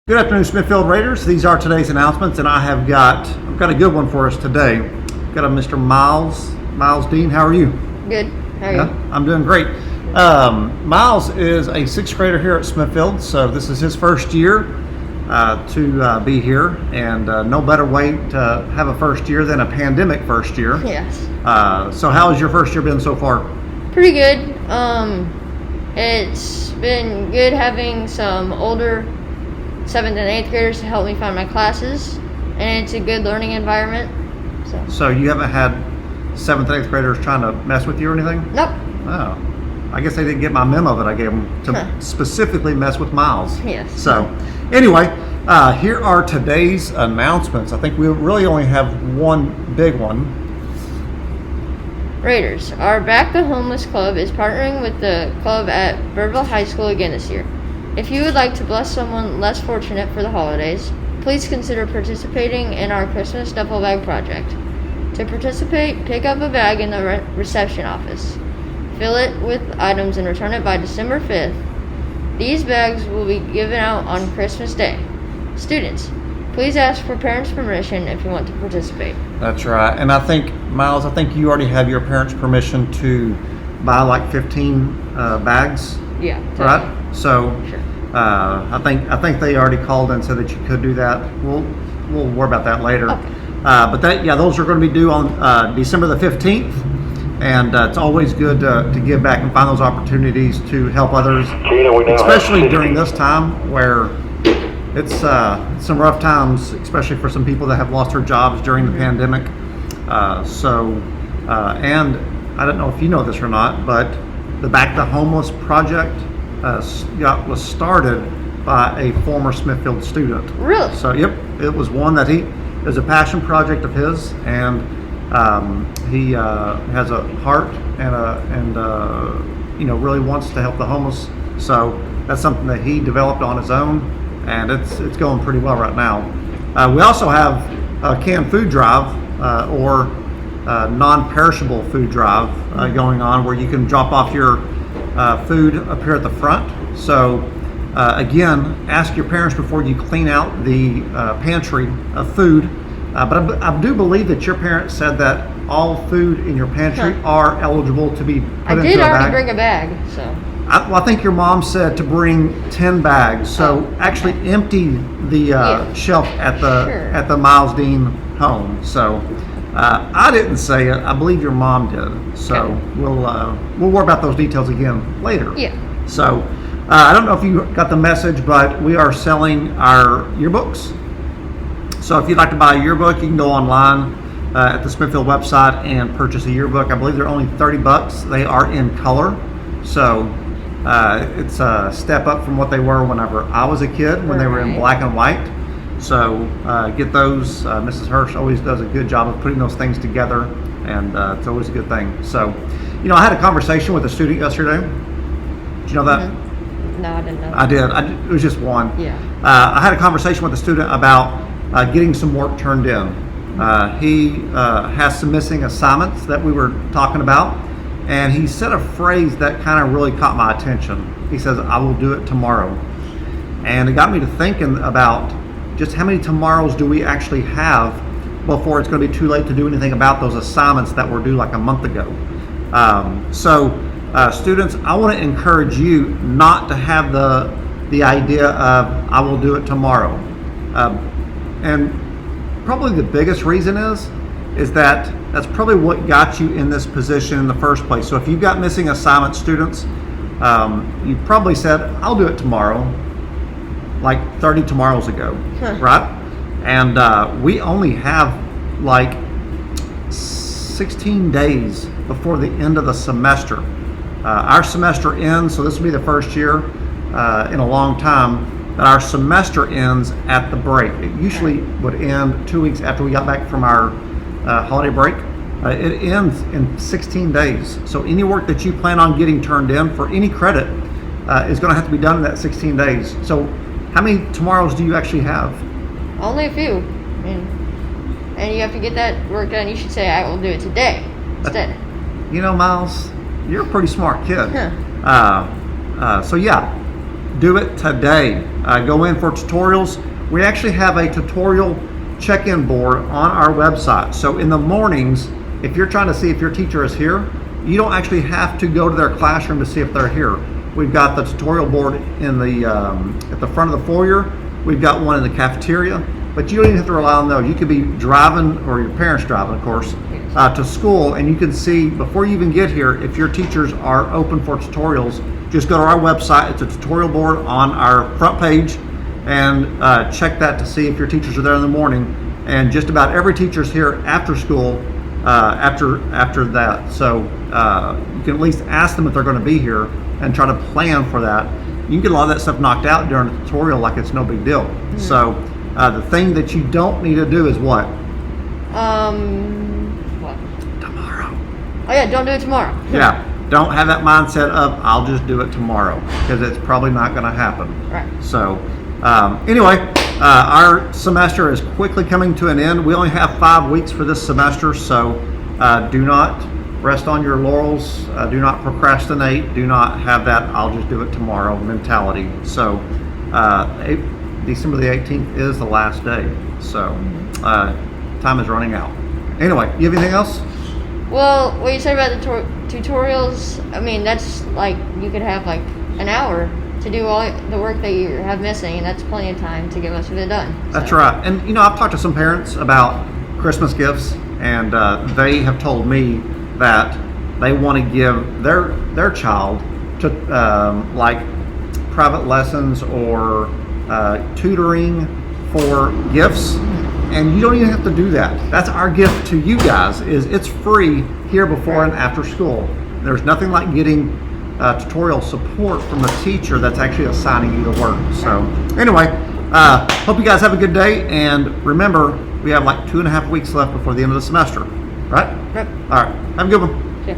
Good afternoon, Smithfield Raiders. These are today's announcements, and I've got a good one for us today. We've got a Mr. Miles Dean. How are you? Good. How are you? I'm doing great. Miles is a sixth grader here at Smithfield, so this is his first year to be here, and no better way to have a first year than a pandemic first year. Yes. So how has your first year been so far? Pretty good. It's been good having some older 7th and 8th graders to help me find my classes, and it's a good learning environment. So you haven't had 7th and 8th graders trying to mess with you or anything? Nope. Oh, I guess they didn't get my memo that I gave them to specifically mess with Miles. Yes. So anyway, here are today's announcements. I think we really only have one big one. Raiders, our Back the Homeless Club is partnering with the club at Birdville High School again this year. If you would like to bless someone less fortunate for the holidays, please consider participating in our Christmas duffel bag project. To participate, pick up a bag in the reception office. Fill it with items and return it by December 5th. These bags will be given out on Christmas Day. Students, please ask for parents' permission if you want to participate. That's right. And I think, Miles, you already have your parents' permission to buy like 15 bags. Yeah. Right? So Sure. I think they already called and said that you could do that. We'll worry about that later. Okay. But those are going to be due on December the 15th, and it's always good to give back and find those opportunities to help others, especially during this time where it's some rough times, especially for some people that have lost their jobs during the pandemic. And I don't know if you know this or not, but the Back the Homeless project was started by a former Smithfield student. Really? So, yep, it was one that it was a passion project of his, and he has a heart and really wants to help the homeless. So that's something that he developed on his own, and it's going pretty well right now. We also have a canned food drive or non-perishable food drive going on, where you can drop off your food up here at the front. So again, ask your parents before you clean out the pantry of food. But I do believe that your parents said that all food in your pantry are eligible to be put into a bag. I did already bring a bag, so. I think your mom said to bring 10 bags. So actually empty the shelf at the Miles Dean home. So I didn't say it. I believe your mom did. So we'll worry about those details again later. Yeah. So I don't know if you got the message, but we are selling our yearbooks. So if you'd like to buy a yearbook, you can go online at the Smithfield website and purchase a yearbook. I believe they're only $30. They are in color. So it's a step up from what they were whenever I was a kid, when they were in black and white. So get those. Mrs. Hirsch always does a good job of putting those things together, and it's always a good thing. So, I had a conversation with a student yesterday. Did you know that? Mm-hmm. No, I didn't know. I did. It was just one. Yeah. I had a conversation with a student about getting some work turned in. He has some missing assignments that we were talking about, and he said a phrase that kind of really caught my attention. He says, "I will do it tomorrow," and it got me to thinking about just how many tomorrows do we actually have before it's going to be too late to do anything about those assignments that were due like a month ago. Students, I want to encourage you not to have the idea of "I will do it tomorrow," and probably the biggest reason is that that's probably what got you in this position in the first place. So if you've got missing assignment students, you probably said, "I'll do it tomorrow," like 30 tomorrows ago, right? And we only have like 16 days before the end of the semester. Our semester ends, so this will be the first year in a long time that our semester ends at the break. It usually would end 2 weeks after we got back from our holiday break. It ends in 16 days. So any work that you plan on getting turned in for any credit is going to have to be done in that 16 days. So how many tomorrows do you actually have? Only a few. And you have to get that work done. You should say, "I will do it today," instead. Miles, you're a pretty smart kid. So yeah, do it today. Go in for tutorials. We actually have a tutorial check-in board on our website. So in the mornings, if you're trying to see if your teacher is here, you don't actually have to go to their classroom to see if they're here. We've got the tutorial board in the at the front of the foyer. We've got one in the cafeteria, but you don't even have to rely on those. You could be driving, or your parents driving, of course, to school, and you can see before you even get here if your teachers are open for tutorials. Just go to our website. It's a tutorial board on our front page, and check that to see if your teachers are there in the morning. And just about every teacher's here after school after that. So you can at least ask them if they're going to be here and try to plan for that. You can get a lot of that stuff knocked out during the tutorial like it's no big deal. Mm-hmm. So the thing that you don't need to do is what? What? Tomorrow. Oh yeah, don't do it tomorrow. Yeah, don't have that mindset of I'll just do it tomorrow, because it's probably not going to happen. Right. So anyway, our semester is quickly coming to an end. We only have 5 weeks for this semester, so do not rest on your laurels. Do not procrastinate. Do not have that I'll just do it tomorrow mentality. So December the 18th is the last day. So time is running out. Anyway, you have anything else? Well, what you said about the tutorials, I mean, that's like, you could have like an hour to do all the work that you have missing, and that's plenty of time to get most of it done. That's right. And you know, I've talked to some parents about Christmas gifts, and they have told me that they want to give their child to like private lessons or tutoring for gifts, and you don't even have to do that. That's our gift to you guys. Is it's free here before and after school. There's nothing like getting tutorial support from a teacher that's actually assigning you to work. So anyway, hope you guys have a good day, and remember, we have like 2.5 weeks left before the end of the semester, right? Yep. All right, have a good one. Yeah.